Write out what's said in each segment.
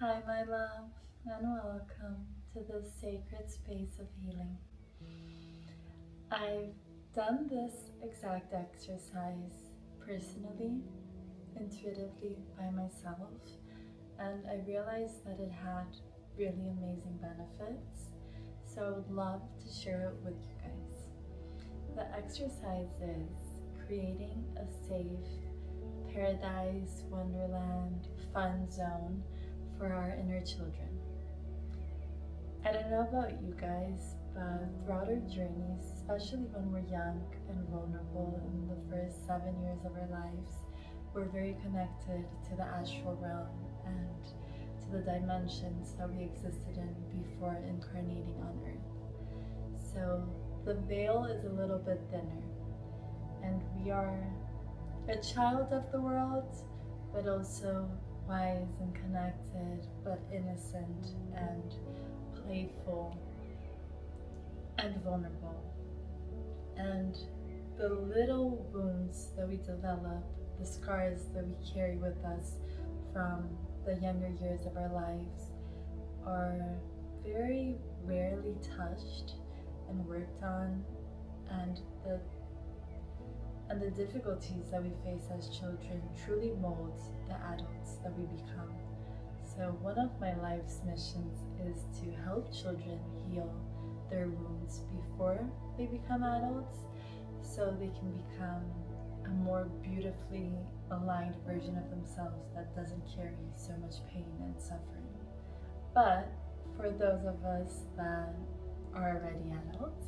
Hi, my love, and welcome to this sacred space of healing. I've done this exact exercise personally, intuitively by myself, and I realized that it had really amazing benefits. So I would love to share it with you guys. The exercise is creating a safe paradise, wonderland, fun zone for our inner children. I don't know about you guys, but throughout our journeys, especially when we're young and vulnerable in the first 7 years of our lives, we're very connected to the astral realm and to the dimensions that we existed in before incarnating on Earth. So the veil is a little bit thinner, and we are a child of the world, but also wise and connected, but innocent and playful and vulnerable. And the little wounds that we develop, the scars that we carry with us from the younger years of our lives, are very rarely touched and worked on, and the difficulties that we face as children truly mold the adults that we become. So one of my life's missions is to help children heal their wounds before they become adults, so they can become a more beautifully aligned version of themselves that doesn't carry so much pain and suffering. But for those of us that are already adults,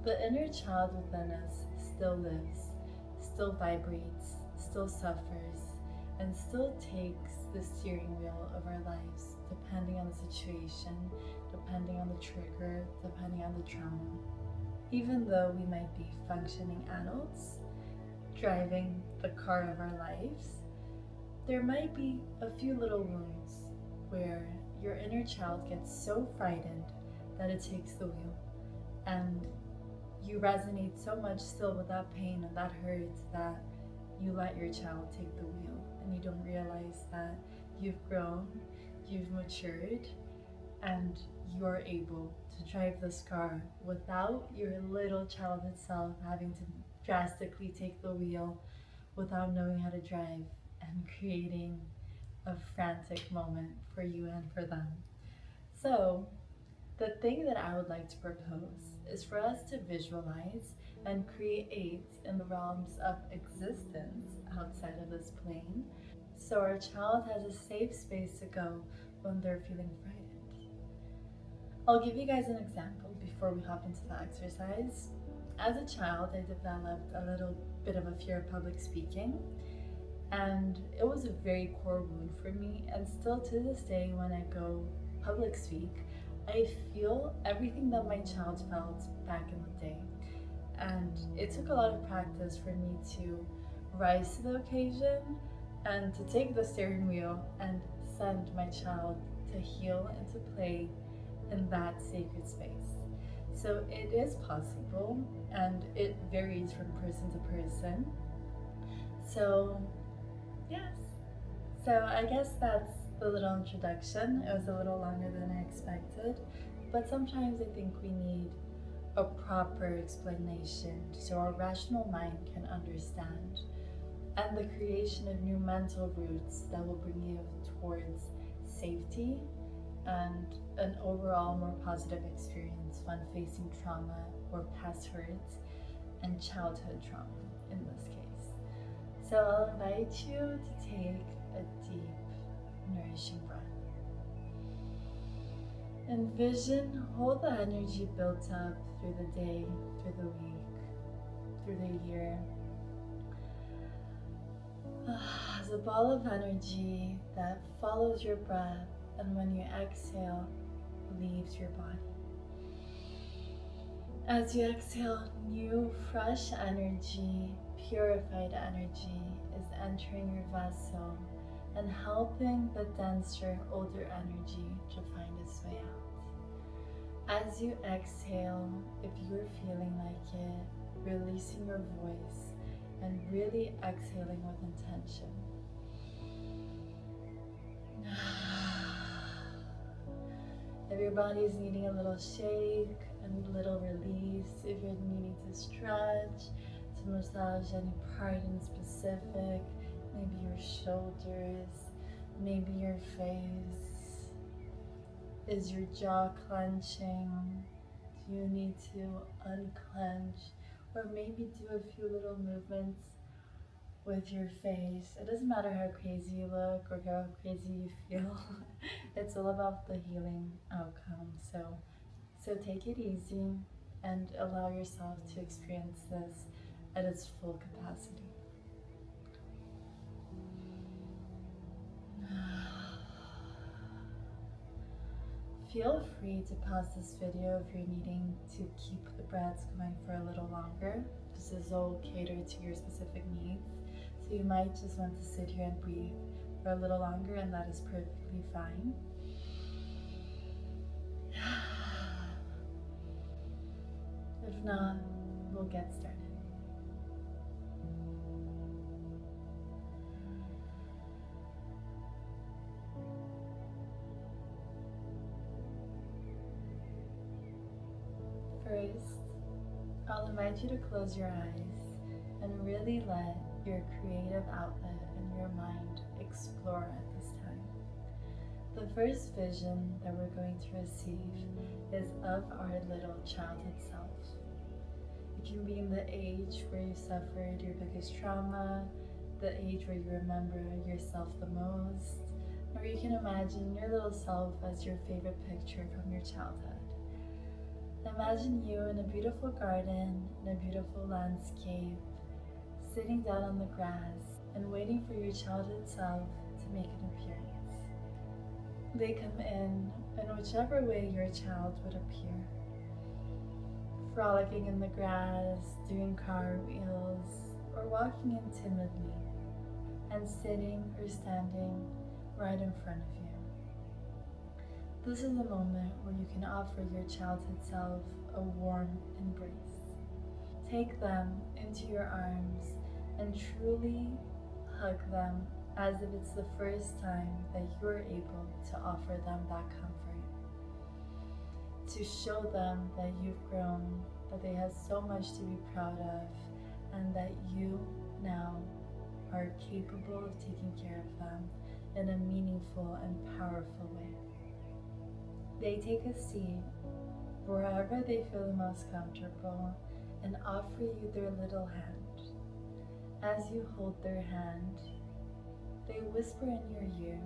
the inner child within us still lives, still vibrates, still suffers, and still takes the steering wheel of our lives, depending on the situation, depending on the trigger, depending on the trauma. Even though we might be functioning adults, driving the car of our lives, there might be a few little wounds where your inner child gets so frightened that it takes the wheel, and you resonate so much still with that pain and that hurt that you let your child take the wheel, and you don't realize that you've grown, you've matured, and you're able to drive this car without your little child itself having to drastically take the wheel, without knowing how to drive, and creating a frantic moment for you and for them. So the thing that I would like to propose is for us to visualize and create in the realms of existence outside of this plane, so our child has a safe space to go when they're feeling frightened. I'll give you guys an example before we hop into the exercise. As a child, I developed a little bit of a fear of public speaking, and it was a very core wound for me, and still to this day when I go public speak, I feel everything that my child felt back in the day. And it took a lot of practice for me to rise to the occasion and to take the steering wheel and send my child to heal and to play in that sacred space. So it is possible, and it varies from person to person. So yes, so I guess that's the little introduction. It was a little longer than I expected, but sometimes I think we need a proper explanation so our rational mind can understand, and the creation of new mental roots that will bring you towards safety and an overall more positive experience when facing trauma or past hurts and childhood trauma in this case. So I'll invite you to take a deep, nourishing breath. Envision all the energy built up through the day, through the week, through the year, as a ball of energy that follows your breath, and when you exhale, leaves your body. As you exhale, new, fresh energy, purified energy is entering your vessel and helping the denser, older energy to find its way out. As you exhale, if you're feeling like it, releasing your voice and really exhaling with intention. If your body is needing a little shake, a little release, if you're needing to stretch, to massage any part in specific, maybe your shoulders, maybe your face. Is your jaw clenching? Do you need to unclench? Or maybe do a few little movements with your face. It doesn't matter how crazy you look or how crazy you feel. It's all about the healing outcome. So take it easy and allow yourself to experience this at its full capacity. Feel free to pause this video if you're needing to keep the breaths going for a little longer. This is all catered to your specific needs. So you might just want to sit here and breathe for a little longer, and that is perfectly fine. If not, we'll get started. First, I'll invite you to close your eyes and really let your creative outlet and your mind explore at this time. The first vision that we're going to receive is of our little childhood self. You can be in the age where you suffered your biggest trauma, the age where you remember yourself the most, or you can imagine your little self as your favorite picture from your childhood. Imagine you in a beautiful garden, in a beautiful landscape, sitting down on the grass and waiting for your childhood self to make an appearance. They come in whichever way your child would appear. Frolicking in the grass, doing cartwheels, or walking in timidly, and sitting or standing right in front of you. This is the moment where you can offer your childhood self a warm embrace. Take them into your arms and truly hug them as if it's the first time that you're able to offer them that comfort. To show them that you've grown, that they have so much to be proud of, and that you now are capable of taking care of them in a meaningful and powerful way. They take a seat wherever they feel the most comfortable and offer you their little hand. As you hold their hand, they whisper in your ear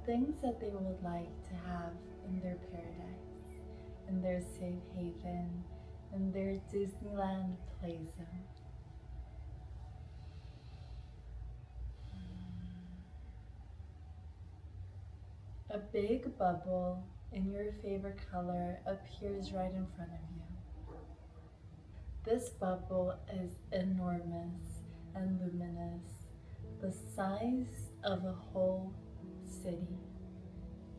things that they would like to have in their paradise, in their safe haven, in their Disneyland playzone. A big bubble in your favorite color appears right in front of you. This bubble is enormous and luminous, the size of a whole city.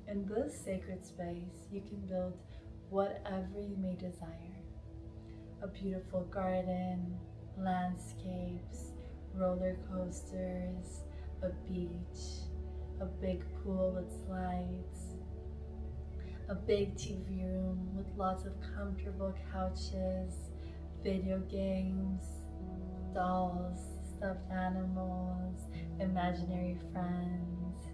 In this sacred space, you can build whatever you may desire. A beautiful garden, landscapes, roller coasters, a beach, a big pool with slides, a big TV room with lots of comfortable couches, video games, dolls, stuffed animals, imaginary friends.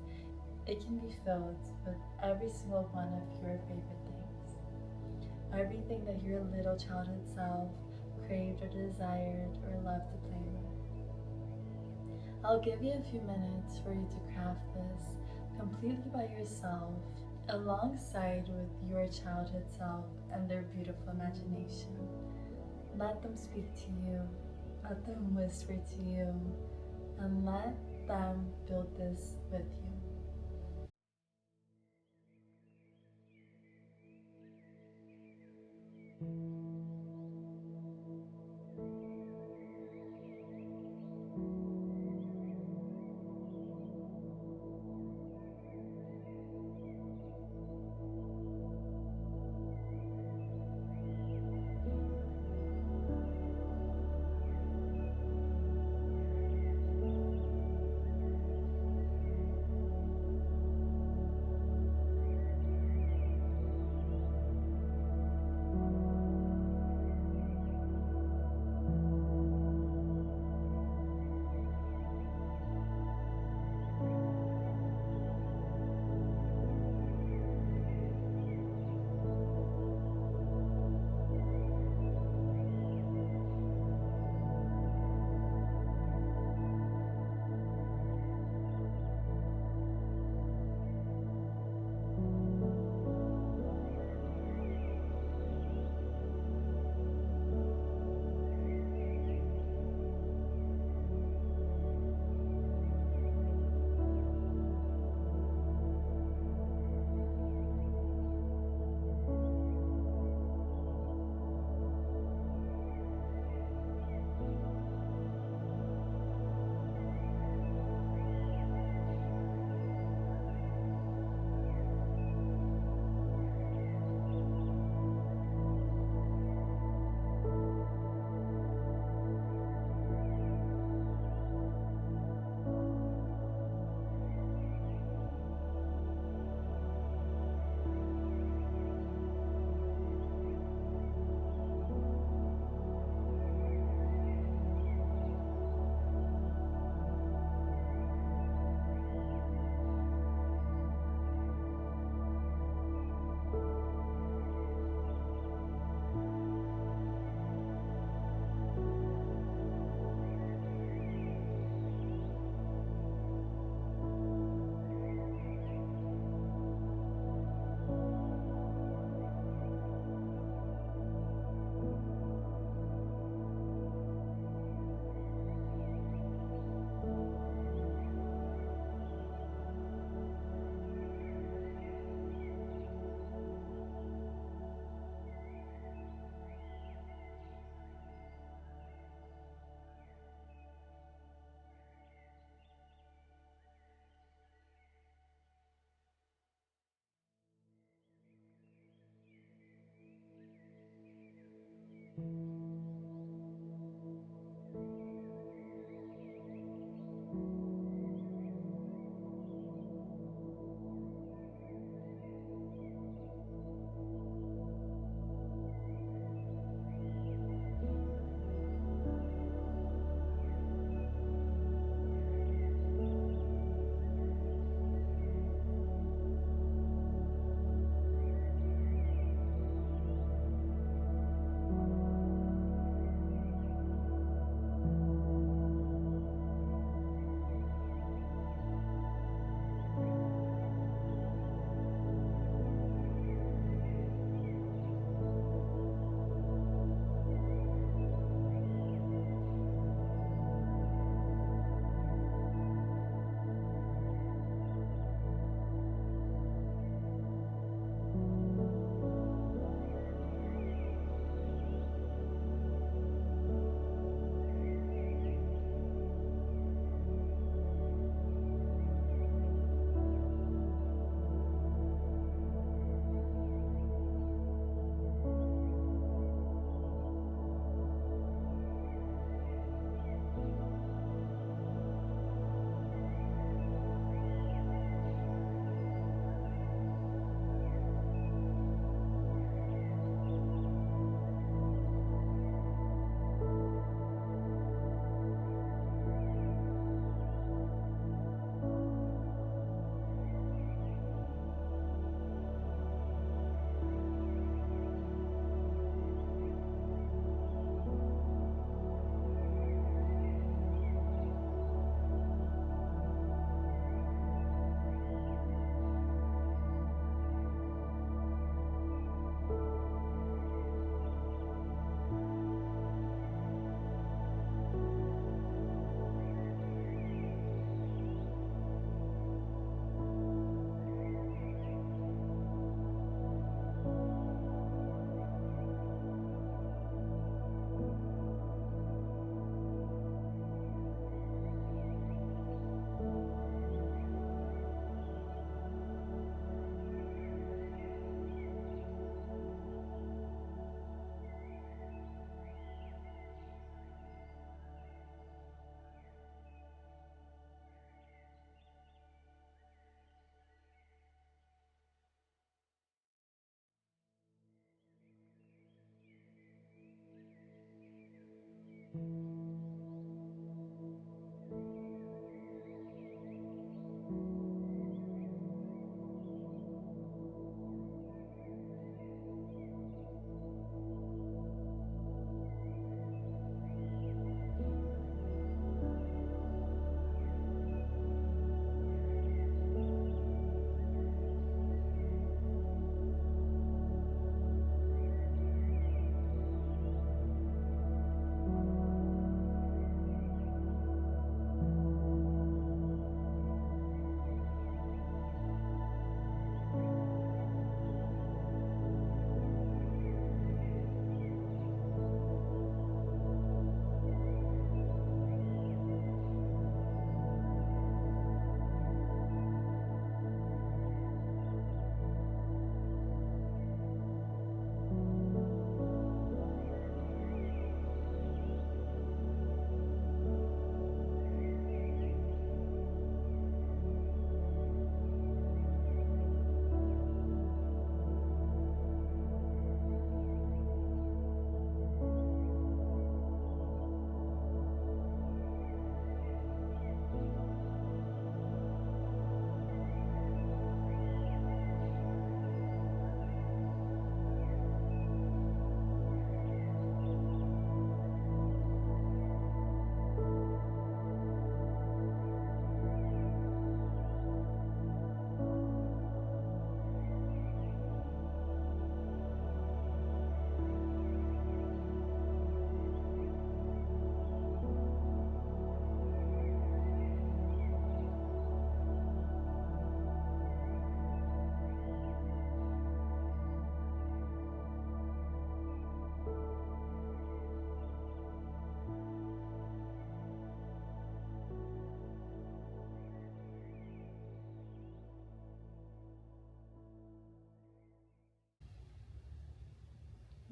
It can be filled with every single one of your favorite things. Everything that your little childhood self craved or desired or loved to play with. I'll give you a few minutes for you to craft this completely by yourself, alongside with your childhood self and their beautiful imagination. Let them speak to you, let them whisper to you, and let them build this with you.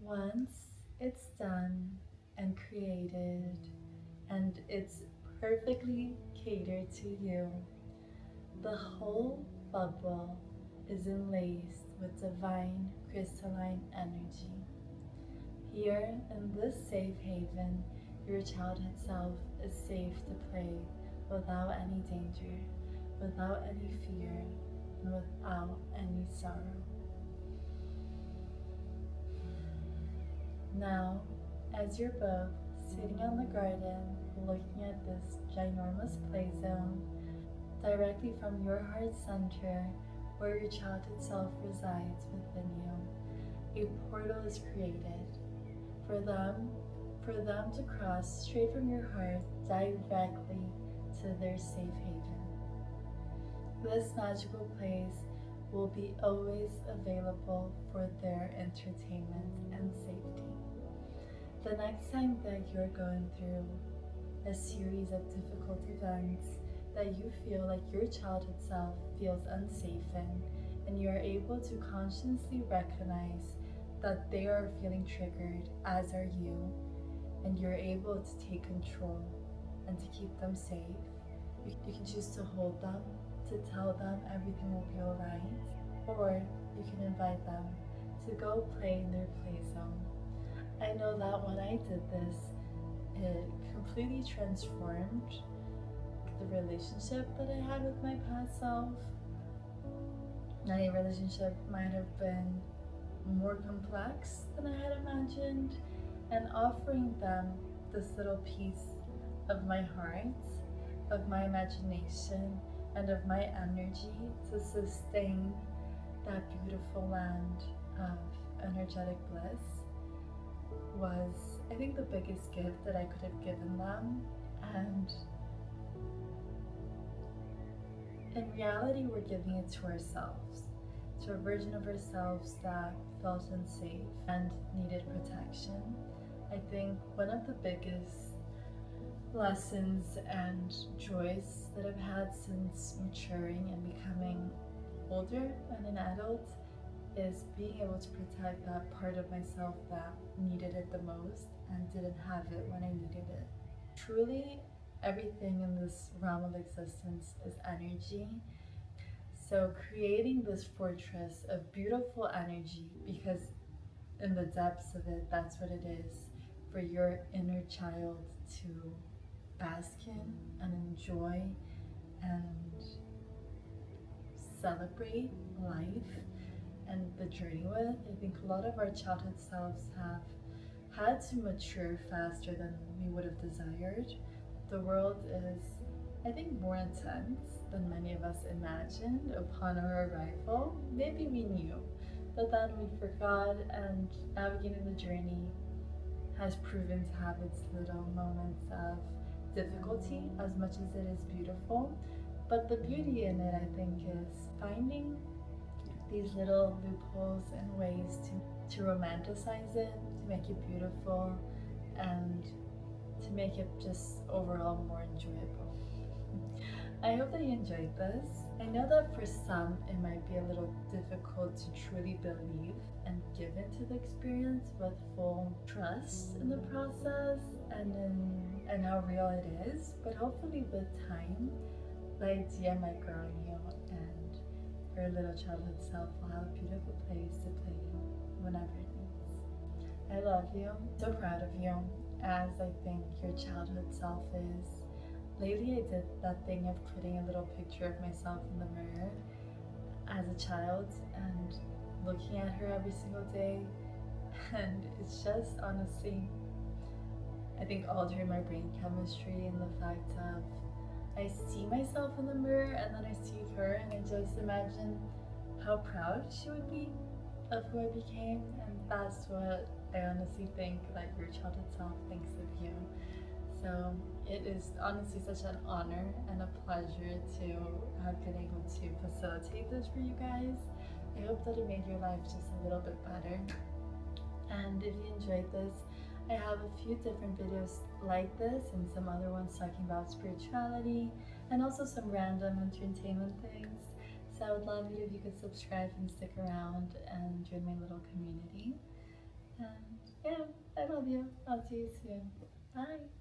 Once it's done and created and it's perfectly catered to you, the whole bubble is enlaced with divine crystalline energy. Here in this safe haven, your childhood self is safe to play without any danger, without any fear, and without any sorrow. Now, as you're both sitting on the garden, looking at this ginormous play zone, directly from your heart center, where your childhood self resides within you, a portal is created for them to cross straight from your heart directly to their safe haven. This magical place will be always available for their entertainment and safety. The next time that you're going through a series of difficult events that you feel like your childhood self feels unsafe in, and you're able to consciously recognize that they are feeling triggered, as are you, and you're able to take control and to keep them safe, you can choose to hold them, to tell them everything will be alright, or you can invite them to go play in their play zone. I know that when I did this, it completely transformed the relationship that I had with my past self. My relationship might have been more complex than I had imagined, and offering them this little piece of my heart, of my imagination, and of my energy to sustain that beautiful land of energetic bliss was, I think, the biggest gift that I could have given them. And in reality, we're giving it to ourselves, to a version of ourselves that felt unsafe and needed protection. I think one of the biggest lessons and joys that I've had since maturing and becoming older and an adult is being able to protect that part of myself that needed it the most and didn't have it when I needed it. Truly, everything in this realm of existence is energy. So creating this fortress of beautiful energy, because in the depths of it, that's what it is, for your inner child to bask in and enjoy and celebrate life and the journey with. I think a lot of our childhood selves have had to mature faster than we would have desired. The world is, I think, more intense than many of us imagined upon our arrival. Maybe we knew, but then we forgot, and navigating the journey has proven to have its little moments of difficulty as much as it is beautiful. But the beauty in it, I think, is finding these little loopholes and ways to romanticize it, to make it beautiful, and to make it just overall more enjoyable. I hope that you enjoyed this. I know that for some it might be a little difficult to truly believe and give into the experience with full trust in the process and how real it is, but hopefully with time the idea might grow in you, and your little childhood self will have a beautiful place to play whenever it needs. I love you, so proud of you, as I think your childhood self is. Lately I did that thing of putting a little picture of myself in the mirror as a child and looking at her every single day, and it's just honestly, I think, altering my brain chemistry, and the fact of I see myself in the mirror and then I see her and I just imagine how proud she would be of who I became, and that's what I honestly think that your childhood self thinks of you. So it is honestly such an honor and a pleasure to have been able to facilitate this for you guys. I hope that it made your life just a little bit better. And if you enjoyed this, I have a few different videos like this and some other ones talking about spirituality and also some random entertainment things. So I would love it if you could subscribe and stick around and join my little community. And yeah, I love you. I'll see you soon. Bye.